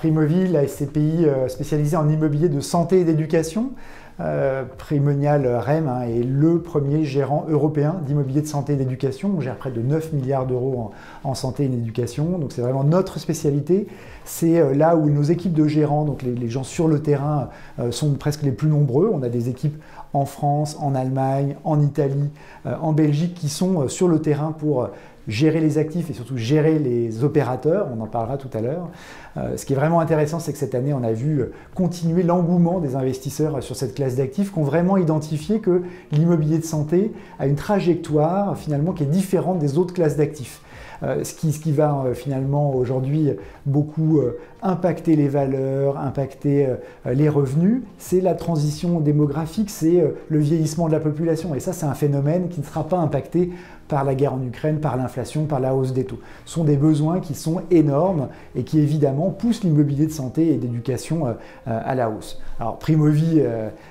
Primovi, la SCPI spécialisée en immobilier de santé et d'éducation. Primonial REM est le premier gérant européen d'immobilier de santé et d'éducation. On gère près de 9 milliards d'euros en santé et en éducation. Donc c'est vraiment notre spécialité. C'est là où nos équipes de gérants, donc les gens sur le terrain, sont presque les plus nombreux. On a des équipes en France, en Allemagne, en Italie, en Belgique qui sont sur le terrain pour gérer les actifs et surtout gérer les opérateurs, on en parlera tout à l'heure. Ce qui est vraiment intéressant, c'est que cette année, on a vu continuer l'engouement des investisseurs sur cette classe d'actifs qui ont vraiment identifié que l'immobilier de santé a une trajectoire finalement qui est différente des autres classes d'actifs. Ce qui va finalement aujourd'hui beaucoup impacter les valeurs, impacter les revenus, c'est la transition démographique, c'est le vieillissement de la population. Et ça, c'est un phénomène qui ne sera pas impacté par la guerre en Ukraine, par l'inflation, par la hausse des taux. Ce sont des besoins qui sont énormes et qui évidemment poussent l'immobilier de santé et d'éducation à la hausse. Alors Primovi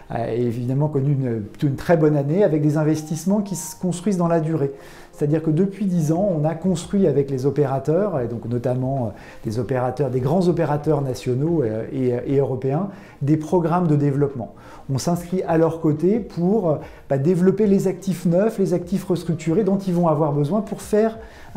a évidemment connu une très bonne année avec des investissements qui se construisent dans la durée. C'est-à-dire que depuis 10 ans, on a construit avec les opérateurs, et donc notamment des grands opérateurs nationaux et européens, des programmes de développement. On s'inscrit à leur côté pour développer les actifs neufs, les actifs restructurés dont ils vont avoir besoin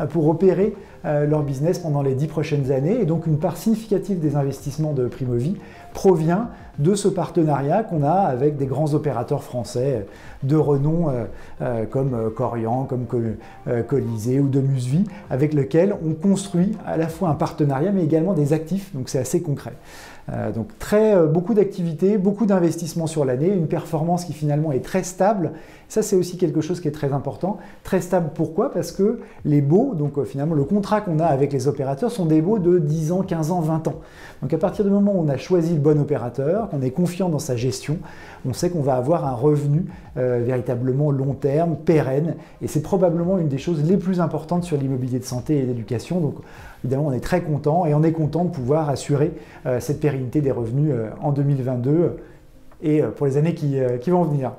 pour opérer leur business pendant les 10 prochaines années. Et donc une part significative des investissements de Primovi provient de ce partenariat qu'on a avec des grands opérateurs français de renom comme Corian, comme Colisée ou Domusvie, avec lesquels on construit à la fois un partenariat mais également des actifs, donc c'est assez concret. Donc beaucoup d'activités, beaucoup d'investissements sur l'année, une performance qui finalement est très stable. Ça, c'est aussi quelque chose qui est très important. Très stable, pourquoi? Parce que les baux, donc finalement le contrat qu'on a avec les opérateurs sont des baux de 10 ans, 15 ans, 20 ans. Donc à partir du moment où on a choisi le bon opérateur, qu'on est confiant dans sa gestion, on sait qu'on va avoir un revenu véritablement long terme, pérenne. Et c'est probablement une des choses les plus importantes sur l'immobilier de santé et d'éducation. Donc évidemment, on est très content et on est content de pouvoir assurer cette pérennité des revenus en 2022 et pour les années qui vont venir.